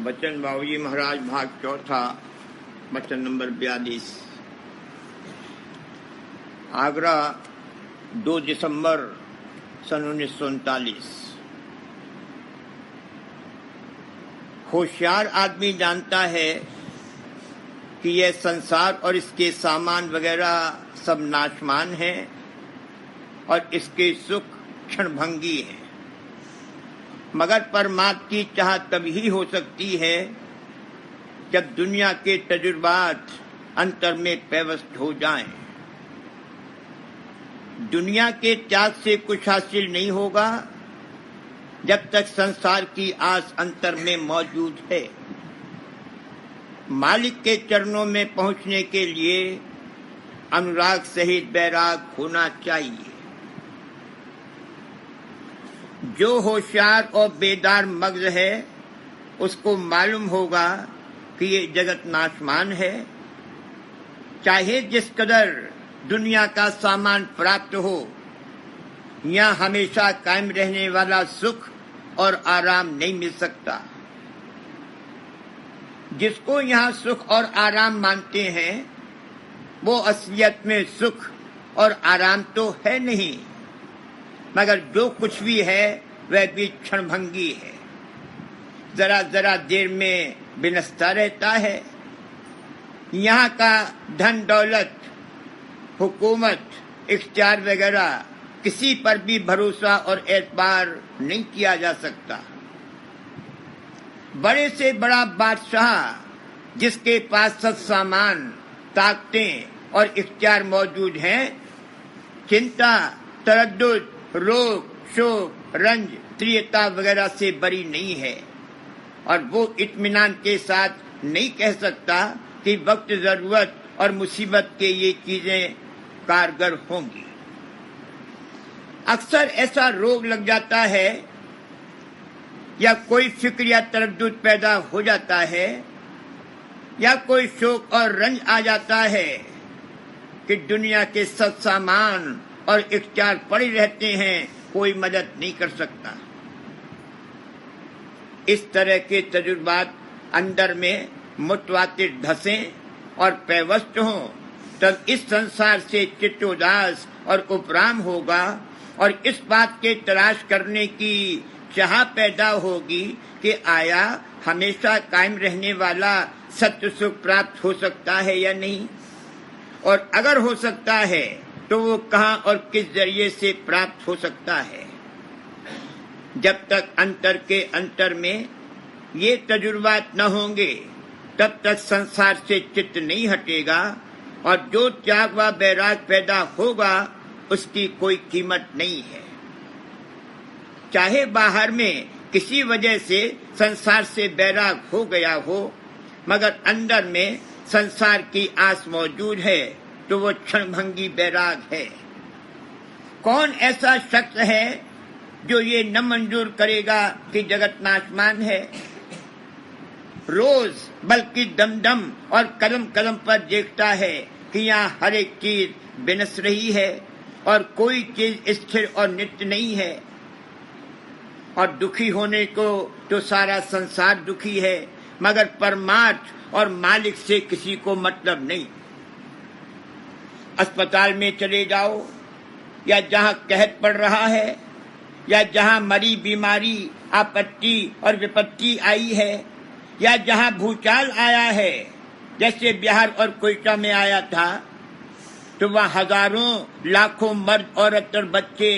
वचन बाबूजी महाराज भाग चौथा वचन नंबर 42। आगरा 2 दिसंबर सन 1939। होशियार आदमी जानता है कि यह संसार और इसके सामान वगैरह सब नाशमान है और इसके सुख क्षणभंगी है, मगर परमात्मा की चाह तभी हो सकती है जब दुनिया के तजुर्बात अंतर में पेवस्त हो जाएं। दुनिया के त्याग से कुछ हासिल नहीं होगा जब तक संसार की आस अंतर में मौजूद है। मालिक के चरणों में पहुंचने के लिए अनुराग सहित बैराग होना चाहिए। जो होशियार और बेदार मग्न है उसको मालूम होगा कि ये जगत नाशमान है। चाहे जिस कदर दुनिया का सामान प्राप्त हो, यहाँ हमेशा कायम रहने वाला सुख और आराम नहीं मिल सकता। जिसको यहाँ सुख और आराम मानते हैं वो असलियत में सुख और आराम तो है नहीं, मगर जो कुछ भी है वह भी क्षणभंगी है, जरा जरा देर में विनष्टा रहता है। यहाँ का धन दौलत, हुकूमत, इख्तियार वगैरह किसी पर भी भरोसा और एतबार नहीं किया जा सकता। बड़े से बड़ा बादशाह जिसके पास सब सामान, ताकतें और इख्तियार मौजूद हैं, चिंता, तरद्दुद, रोग, शोक, रंज, त्रियता वगैरह से बरी नहीं है और वो इत्मीनान के साथ नहीं कह सकता कि वक्त जरूरत और मुसीबत के ये चीजें कारगर होंगी। अक्सर ऐसा रोग लग जाता है या कोई फिक्र या तरद्दुद पैदा हो जाता है या कोई शोक और रंज आ जाता है कि दुनिया के सब सामान और इख्तियार पड़े रहते हैं, कोई मदद नहीं कर सकता। इस तरह के तजुर्बात अंदर में मुतवातिर धसें और पेवस्त हों, तब इस संसार से चित्त उदास और उपराम होगा और इस बात के तलाश करने की चाह पैदा होगी कि आया हमेशा कायम रहने वाला सत्य सुख प्राप्त हो सकता है या नहीं, और अगर हो सकता है तो वो कहाँ और किस जरिए से प्राप्त हो सकता है। जब तक अंतर के अंतर में ये तजुर्बात न होंगे तब तक संसार से चित्त नहीं हटेगा और जो त्याग व बैराग पैदा होगा उसकी कोई कीमत नहीं है। चाहे बाहर में किसी वजह से संसार से बैराग हो गया हो, मगर अंदर में संसार की आस मौजूद है तो वो क्षणभंगी बैराग है। कौन ऐसा शख्स है जो ये न मंजूर करेगा कि जगत नाशमान है? रोज बल्कि दम दम और कदम कदम पर देखता है कि यहाँ हर एक चीज विनस रही है और कोई चीज स्थिर और नित्य नहीं है, और दुखी होने को तो सारा संसार दुखी है, मगर परमार्थ और मालिक से किसी को मतलब नहीं। अस्पताल में चले जाओ या जहाँ कहत पड़ रहा है या जहाँ मरी बीमारी, आपत्ति और विपत्ति आई है या जहाँ भूचाल आया है, जैसे बिहार और कोयटा में आया था, तो वहाँ हजारों लाखों मर्द औरत और बच्चे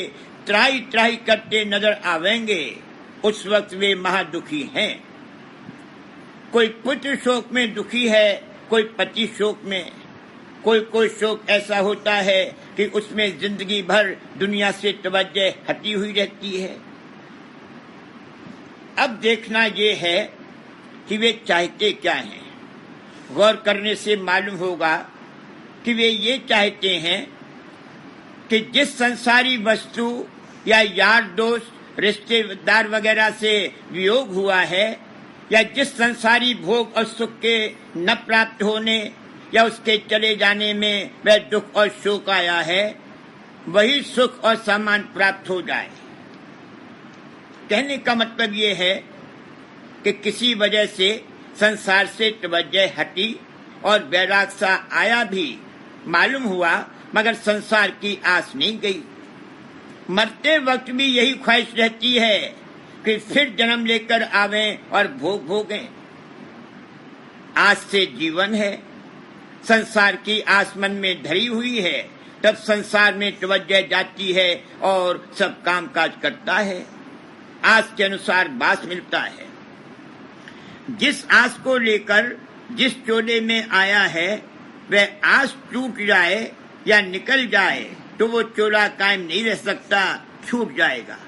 त्राही त्राही करते नजर आवेंगे। उस वक्त वे महादुखी हैं। कोई पुत्र शोक में दुखी है, कोई पति शोक में, कोई शोक ऐसा होता है कि उसमें जिंदगी भर दुनिया से तवज्जो हटी हुई रहती है। अब देखना ये है कि वे चाहते क्या हैं। गौर करने से मालूम होगा कि वे ये चाहते हैं कि जिस संसारी वस्तु या यार दोस्त, रिश्तेदार वगैरह से वियोग हुआ है या जिस संसारी भोग और सुख के न प्राप्त होने या उसके चले जाने में वह दुख और शोक आया है, वही सुख और सम्मान प्राप्त हो जाए। कहने का मतलब ये है कि किसी वजह से संसार से तवज्जो हटी और वैराग सा आया भी मालूम हुआ, मगर संसार की आस नहीं गई। मरते वक्त भी यही ख्वाहिश रहती है कि फिर जन्म लेकर आवें और भोग भोगें। आज से जीवन है, संसार की आस मन में धरी हुई है, तब संसार में तवज्जो जाती है और सब काम काज करता है। आस के अनुसार बास मिलता है। जिस आस को लेकर जिस चोले में आया है, वह आस टूट जाए या निकल जाए तो वो चोला कायम नहीं रह सकता, छूट जाएगा।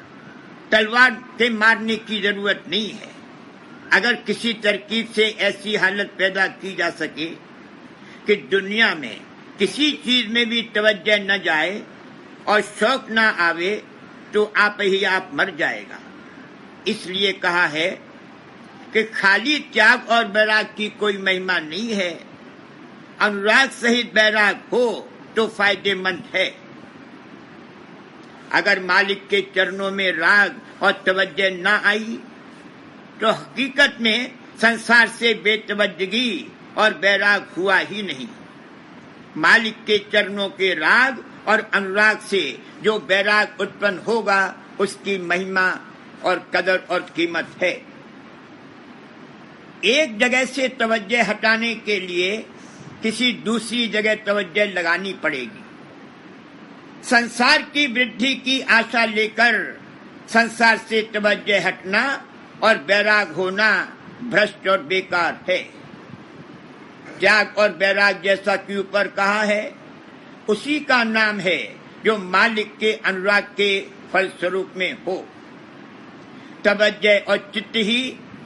तलवार से मारने की जरूरत नहीं है। अगर किसी तरकीब से ऐसी हालत पैदा की जा सके कि दुनिया में किसी चीज में भी तवज्जो न जाए और शौक न आवे, तो आप ही आप मर जाएगा। इसलिए कहा है कि खाली त्याग और बैराग की कोई महिमा नहीं है। अनुराग सहित बैराग हो तो फायदेमंद है। अगर मालिक के चरणों में राग और तवज्जो न आई तो हकीकत में संसार से बेतवज्जगी और बैराग हुआ ही नहीं। मालिक के चरणों के राग और अनुराग से जो बैराग उत्पन्न होगा, उसकी महिमा और कदर और कीमत है। एक जगह से तवज्जो हटाने के लिए किसी दूसरी जगह तवज्जो लगानी पड़ेगी। संसार की वृद्धि की आशा लेकर संसार से तवज्जो हटना और बैराग होना भ्रष्ट और बेकार है। त्याग और बैराग जैसा कि ऊपर कहा है, उसी का नाम है जो मालिक के अनुराग के फलस्वरूप में हो। तवज्जो और चित्त ही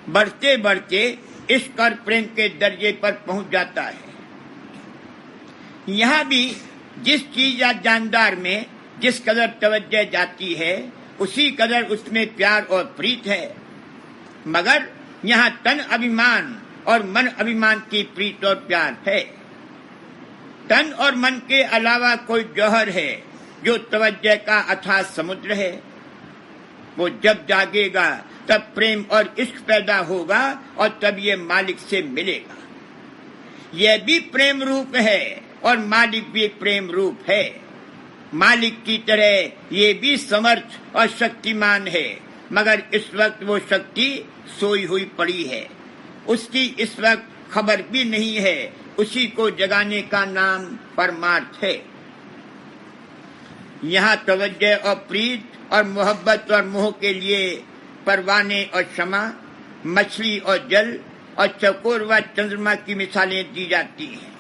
बढ़ते बढ़ते इश्क और प्रेम के दर्जे पर पहुंच जाता है। यहाँ भी जिस चीज या जानदार में जिस कदर तवज्जो जाती है, उसी कदर उसमें प्यार और प्रीत है। मगर यहाँ तन अभिमान और मन अभिमान की प्रीत और प्यार है। तन और मन के अलावा कोई जौहर है जो तवज्जो का अथाह समुद्र है। वो जब जागेगा तब प्रेम और इश्क पैदा होगा और तब ये मालिक से मिलेगा। यह भी प्रेम रूप है और मालिक भी प्रेम रूप है। मालिक की तरह ये भी समर्थ और शक्तिमान है, मगर इस वक्त वो शक्ति सोई हुई पड़ी है। उसकी इस वक्त खबर भी नहीं है। उसी को जगाने का नाम परमार्थ है। यहाँ तवज्जो और प्रीत और मोहब्बत और मोह के लिए परवाने और क्षमा, मछली और जल और चकोर व चंद्रमा की मिसालें दी जाती हैं।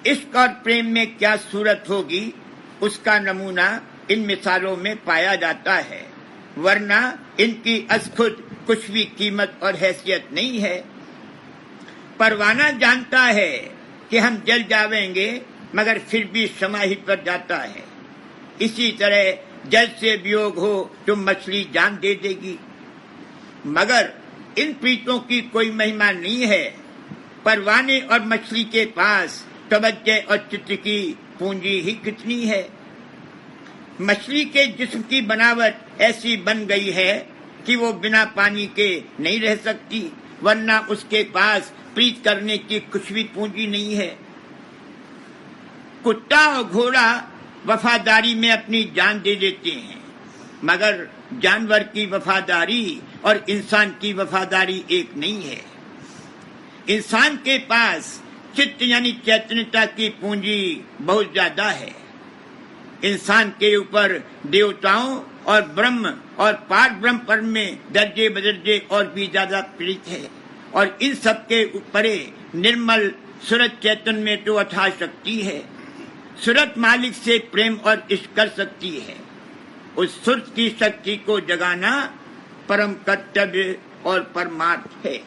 इश्क और प्रेम में क्या सूरत होगी, उसका नमूना इन मिसालों में पाया जाता है, वरना इनकी खुद कुछ भी कीमत और हैसियत नहीं है। परवाना जानता है कि हम जल जावेंगे, मगर फिर भी समाहित पर जाता है। इसी तरह जल से वियोग हो तो मछली जान दे देगी। मगर इन प्रीतों की कोई महिमा नहीं है। परवाने और मछली के पास तवज्जो और चित्त की पूंजी ही कितनी है। मछली के जिस्म की बनावट ऐसी बन गई है कि वो बिना पानी के नहीं रह सकती, वरना उसके पास प्रीत करने की कुछ भी पूंजी नहीं है। कुत्ता और घोड़ा वफादारी में अपनी जान दे देते हैं, मगर जानवर की वफादारी और इंसान की वफादारी एक नहीं है। इंसान के पास चित्त यानी चैतन्यता की पूंजी बहुत ज्यादा है। इंसान के ऊपर देवताओं और ब्रह्म और पार ब्रह्म पर में दर्जे बदर्जे और भी ज्यादा प्रीत है। और इन सब के ऊपर निर्मल सूरत चैतन्य में तो अथाह शक्ति है। सूरत मालिक से प्रेम और इश्क कर सकती है। उस सूरत की शक्ति को जगाना परम कर्तव्य और परमार्थ है।